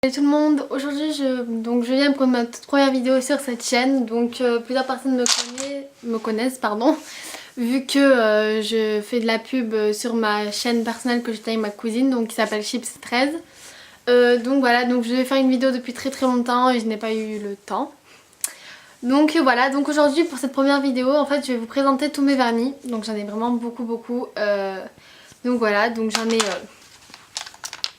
Salut tout le monde, aujourd'hui je viens pour ma toute première vidéo sur cette chaîne. Donc plusieurs personnes me connaissent pardon, vu que je fais de la pub sur ma chaîne personnelle que j'ai avec ma cousine, donc qui s'appelle Chips13. Donc voilà, donc je vais faire une vidéo depuis très longtemps et je n'ai pas eu le temps. Donc voilà, donc aujourd'hui pour cette première vidéo en fait je vais vous présenter tous mes vernis. Donc j'en ai vraiment beaucoup. Donc voilà, donc j'en ai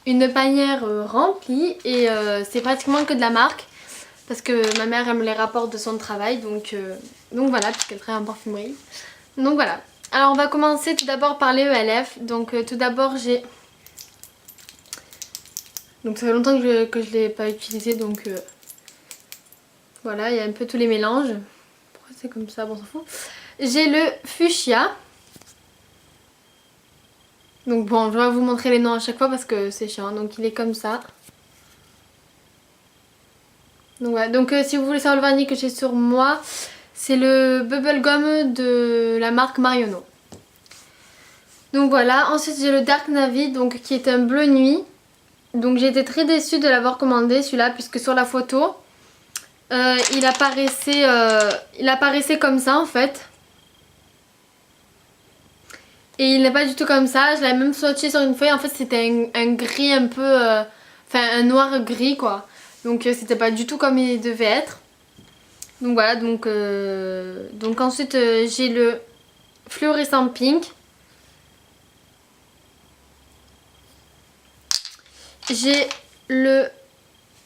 une panière remplie et c'est pratiquement que de la marque parce que ma mère elle me les rapporte de son travail, donc voilà, puisqu'elle travaille en parfumerie. Donc voilà, alors on va commencer tout d'abord par les ELF. Donc tout d'abord j'ai, donc ça fait longtemps que je l'ai pas utilisé, donc voilà, il y a un peu tous les mélanges. Pourquoi c'est comme ça, bon on s'en fout. J'ai le fuchsia. Donc bon, je vais vous montrer les noms à chaque fois parce que c'est chiant. Donc il est comme ça. Donc voilà, donc si vous voulez savoir le vernis que j'ai sur moi, c'est le Bubblegum de la marque Marionneau. Donc voilà, ensuite j'ai le Dark Navy, donc qui est un bleu nuit. Donc j'ai été très déçue de l'avoir commandé celui-là, puisque sur la photo il apparaissait comme ça en fait. Et il n'est pas du tout comme ça, je l'avais même swatché sur une feuille, en fait c'était un gris un peu, enfin un noir gris quoi. Donc c'était pas du tout comme il devait être. Donc voilà, donc ensuite j'ai le fluorescent pink. J'ai le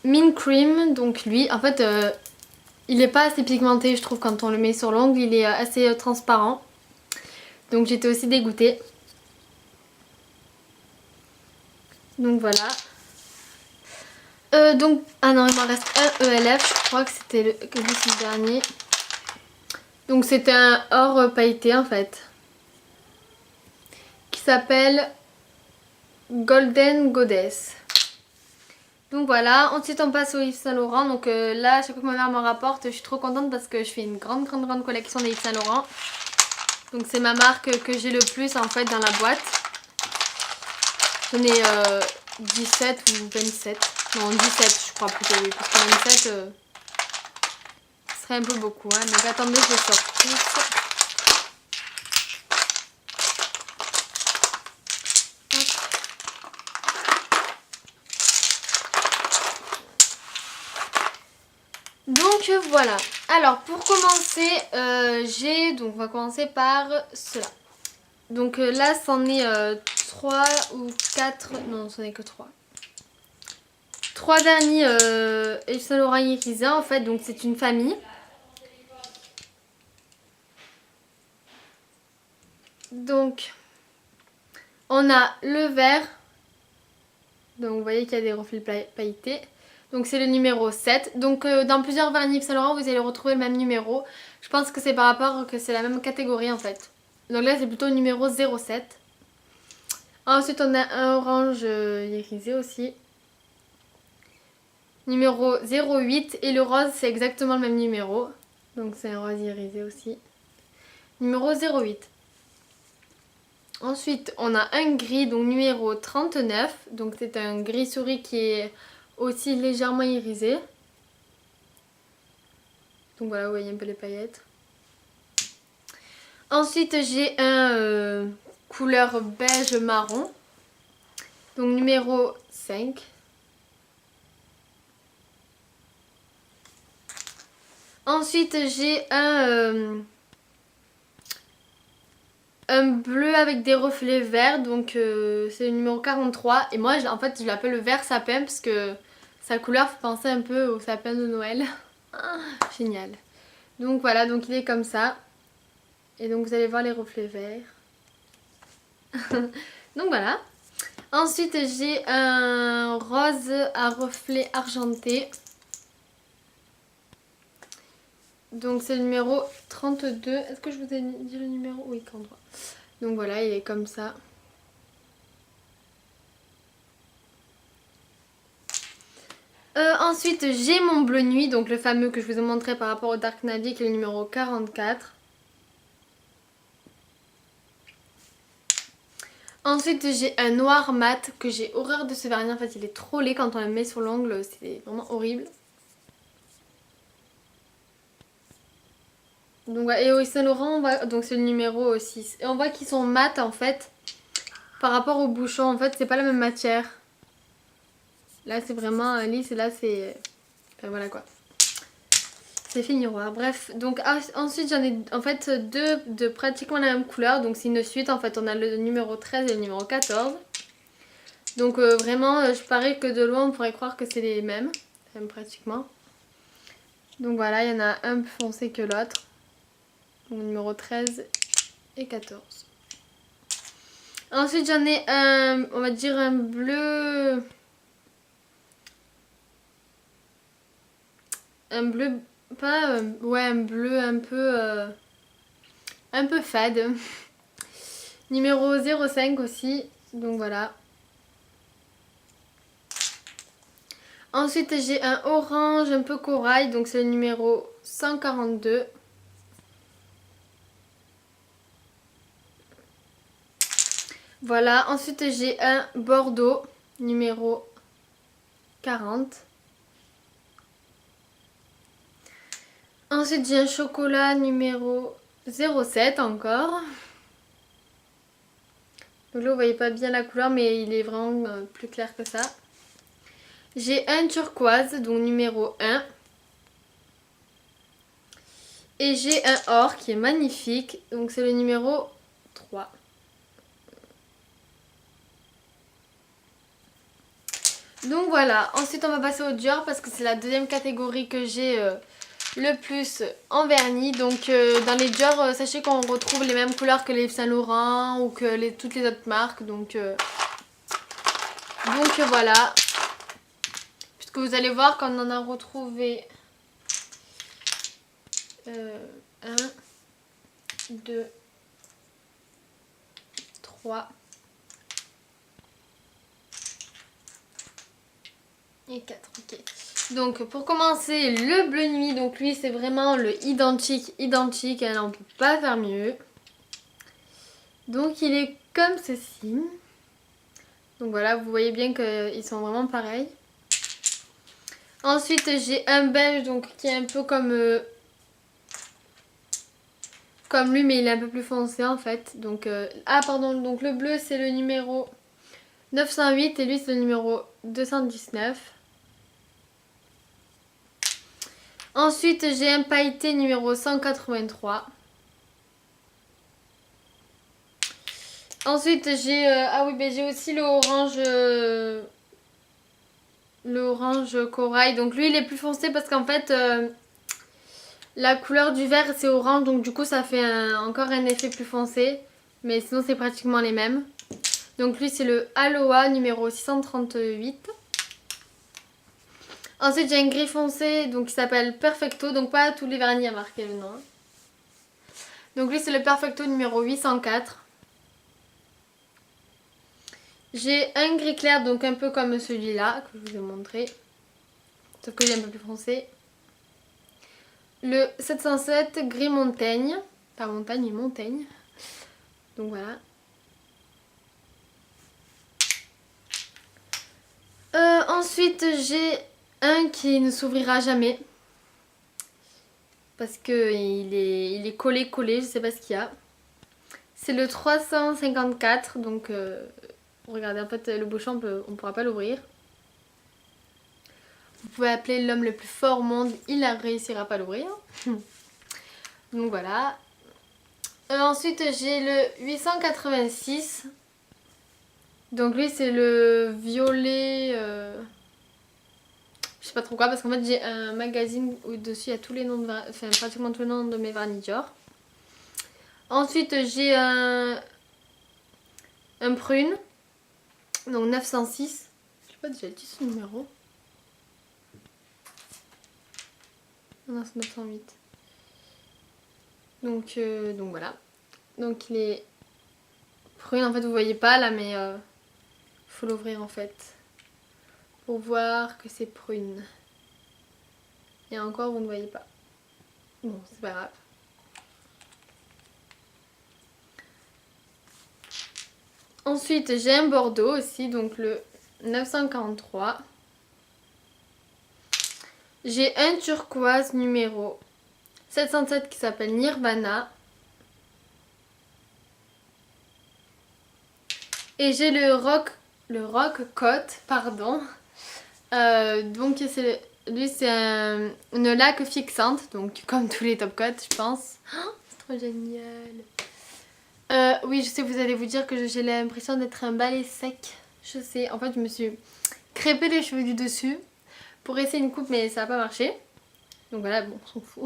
mint cream, donc lui en fait il est pas assez pigmenté je trouve quand on le met sur l'ongle, il est assez transparent. Donc j'étais aussi dégoûtée. Donc voilà. Donc, ah non, il m'en reste un ELF, je crois que c'était le dernier. Donc c'était un or pailleté en fait, qui s'appelle Golden Goddess. Donc voilà, ensuite on passe au Yves Saint Laurent. Donc là, à chaque fois que ma mère m'en rapporte, je suis trop contente parce que je fais une grande collection des Yves Saint Laurent. Donc c'est ma marque que j'ai le plus en fait dans la boîte. J'en ai 17 ou 27. Non, 17 je crois plutôt, oui, parce que 27 ce serait un peu beaucoup. Hein. Donc attendez, je les sors tous. Donc voilà, alors pour commencer, donc on va commencer par cela. Donc là c'en est 3 ou 4, non c'en est que 3. 3 vernis Yves Saint Laurent irisés en fait, donc c'est une famille. Donc on a le vert, donc vous voyez qu'il y a des reflets pailletés. Donc c'est le numéro 7. Donc dans plusieurs vernis Yves Saint Laurent vous allez retrouver le même numéro. Je pense que c'est par rapport que c'est la même catégorie en fait. Donc là c'est plutôt le numéro 07. Ensuite on a un orange irisé aussi. Numéro 08 et le rose c'est exactement le même numéro. Donc c'est un rose irisé aussi. Numéro 08. Ensuite on a un gris donc numéro 39. Donc c'est un gris souris qui est aussi légèrement irisé. Donc voilà, vous voyez un peu les paillettes. Ensuite j'ai un couleur beige marron. Donc numéro 5. Ensuite j'ai un bleu avec des reflets verts. Donc c'est le numéro 43. Et moi en fait je l'appelle le vert sapin parce que sa couleur fait penser un peu au sapin de Noël. Génial. Donc voilà, donc il est comme ça. Et donc vous allez voir les reflets verts. Donc voilà. Ensuite j'ai un rose à reflets argentés. Donc c'est le numéro 32. Est-ce que je vous ai dit le numéro? Oui, 43. Donc voilà, il est comme ça. Ensuite j'ai mon bleu nuit, donc le fameux que je vous ai montré par rapport au Dark Navy qui est le numéro 44. Ensuite j'ai un noir mat que j'ai horreur de ce vernis. En fait il est trop laid quand on le met sur l'ongle, c'est vraiment horrible. Donc, et au Saint Laurent, donc c'est le numéro 6. Et on voit qu'ils sont mat en fait par rapport au bouchon. En fait c'est pas la même matière. Là c'est vraiment lisse et là c'est... Enfin voilà quoi. C'est fait miroir. Bref, donc ensuite j'en ai en fait deux de pratiquement la même couleur. Donc c'est une suite en fait. On a le numéro 13 et le numéro 14. Donc vraiment je parie que de loin on pourrait croire que c'est les mêmes. Même pratiquement. Donc voilà, il y en a un plus foncé que l'autre. Donc numéro 13 et 14. Ensuite j'en ai un, on va dire un bleu... Un bleu... Pas... ouais, un bleu un peu fade. Numéro 05 aussi. Donc voilà. Ensuite j'ai un orange un peu corail. Donc c'est le numéro 142. Voilà. Ensuite j'ai un bordeaux. Numéro 40. Ensuite j'ai un chocolat numéro 07 encore. Donc là vous voyez pas bien la couleur mais il est vraiment plus clair que ça. J'ai un turquoise donc numéro 1. Et j'ai un or qui est magnifique donc c'est le numéro 3. Donc voilà, ensuite on va passer au Dior parce que c'est la deuxième catégorie que j'ai le plus en vernis. Donc dans les Dior, sachez qu'on retrouve les mêmes couleurs que les Yves Saint Laurent ou que toutes les autres marques. Donc voilà, puisque vous allez voir qu'on en a retrouvé 1, 2, 3 et 4. Ok. Donc pour commencer, le bleu nuit, donc lui c'est vraiment le identique, hein, on ne peut pas faire mieux. Donc il est comme ceci. Donc voilà, vous voyez bien qu'ils sont vraiment pareils. Ensuite j'ai un beige donc qui est un peu comme lui mais il est un peu plus foncé en fait. Donc ah pardon, donc le bleu c'est le numéro 908 et lui c'est le numéro 219. Ensuite j'ai un pailleté numéro 183. Ensuite j'ai ah oui ben j'ai aussi le orange corail. Donc lui il est plus foncé parce qu'en fait la couleur du vert c'est orange donc du coup ça fait encore un effet plus foncé. Mais sinon c'est pratiquement les mêmes. Donc lui c'est le Aloha numéro 638. Ensuite j'ai un gris foncé donc qui s'appelle Perfecto. Donc pas tous les vernis à marquer le nom. Donc lui c'est le Perfecto numéro 804. J'ai un gris clair donc un peu comme celui-là que je vous ai montré. Sauf que il est un peu plus foncé. Le 707 gris montagne. Pas montagne mais montagne. Donc voilà. Ensuite j'ai un qui ne s'ouvrira jamais. Parce que il est collé, je sais pas ce qu'il y a. C'est le 354, donc regardez en fait le bouchon on ne pourra pas l'ouvrir. Vous pouvez appeler l'homme le plus fort au monde, il ne réussira pas à l'ouvrir. Donc voilà. Ensuite j'ai le 886. Donc lui c'est le violet... je sais pas trop quoi parce qu'en fait j'ai un magazine où dessus il y a tous les noms de enfin pratiquement tous les noms de mes vernis Dior. Ensuite j'ai un prune. Donc 906. Je sais pas déjà dit ce numéro. Non c'est 908. Donc voilà. Donc il est prune en fait vous voyez pas là mais faut l'ouvrir en fait. Pour voir que c'est prune. Et encore vous ne voyez pas. Bon c'est pas grave. Ensuite j'ai un Bordeaux aussi, donc le 943. J'ai un turquoise numéro 707 qui s'appelle Nirvana. Et j'ai le Rock Coat, pardon. Donc lui c'est une laque fixante, donc comme tous les top coats je pense. Oh, c'est trop génial. Oui, je sais, vous allez vous dire que j'ai l'impression d'être un balai sec. Je sais, en fait je me suis crêpé les cheveux du dessus pour essayer une coupe, mais ça n'a pas marché. Donc voilà, bon, on s'en fout.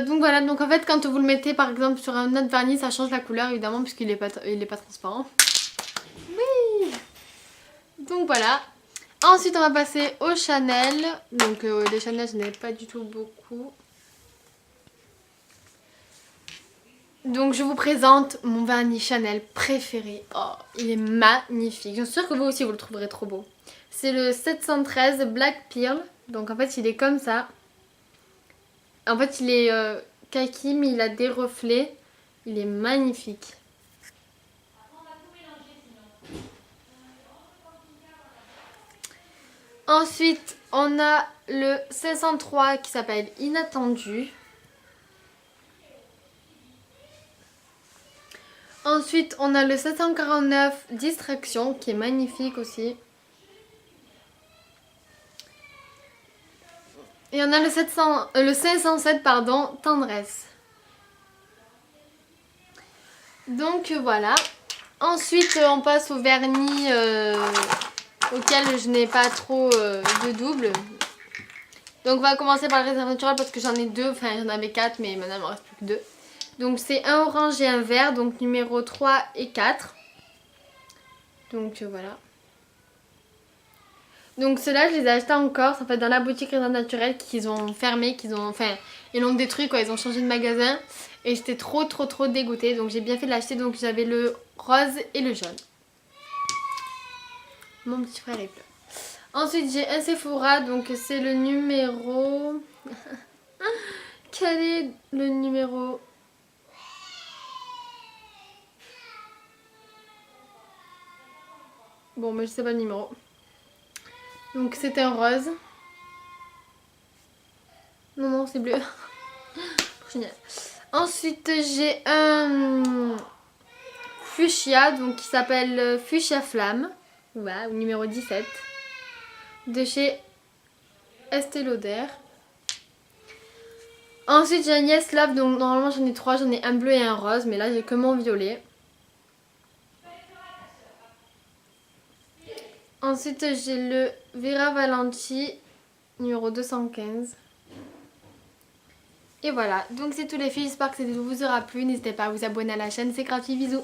Donc voilà, donc en fait quand vous le mettez par exemple sur un autre vernis, ça change la couleur évidemment puisqu'il est pas transparent. Oui. Donc voilà. Ensuite on va passer au Chanel. Donc les Chanel je n'ai pas du tout beaucoup. Donc je vous présente mon vernis Chanel préféré. Oh, il est magnifique. Je suis sûre que vous aussi vous le trouverez trop beau. C'est le 713 Black Pearl. Donc en fait il est comme ça. En fait il est kaki mais il a des reflets. Il est magnifique. Ensuite on a le 503 qui s'appelle Inattendu. Ensuite, on a le 749 Distraction qui est magnifique aussi. Et on a le 507 pardon, Tendresse. Donc voilà. Ensuite, on passe au vernis auquel je n'ai pas trop de double. Donc on va commencer par le réserve naturel parce que j'en ai deux. Enfin, j'en avais 4 mais maintenant il ne me reste plus que 2. Donc c'est un orange et un vert, donc numéro 3 et 4. Donc voilà. Donc ceux-là je les ai achetés en Corse, en fait dans la boutique Réserve Naturelle qu'ils ont fermé, ils l'ont détruit quoi, ils ont changé de magasin. Et j'étais trop dégoûtée, donc j'ai bien fait de l'acheter, donc j'avais le rose et le jaune. Mon petit frère est plein. Ensuite j'ai un Sephora, donc c'est le numéro... Quel est le numéro? Bon, mais je sais pas le numéro. Donc c'est un rose. Non, c'est bleu. Génial. Ensuite, j'ai un fuchsia, donc qui s'appelle Fuchsia Flamme. Voilà, numéro 17. De chez Estée Lauder. Ensuite, j'ai un Yes Love, donc normalement j'en ai 3. J'en ai un bleu et un rose, mais là j'ai que mon violet. Ensuite, j'ai le Vera Valanci, numéro 215. Et voilà, donc c'est tout les filles, j'espère que cette vidéo vous aura plu. N'hésitez pas à vous abonner à la chaîne, c'est gratuit, bisous.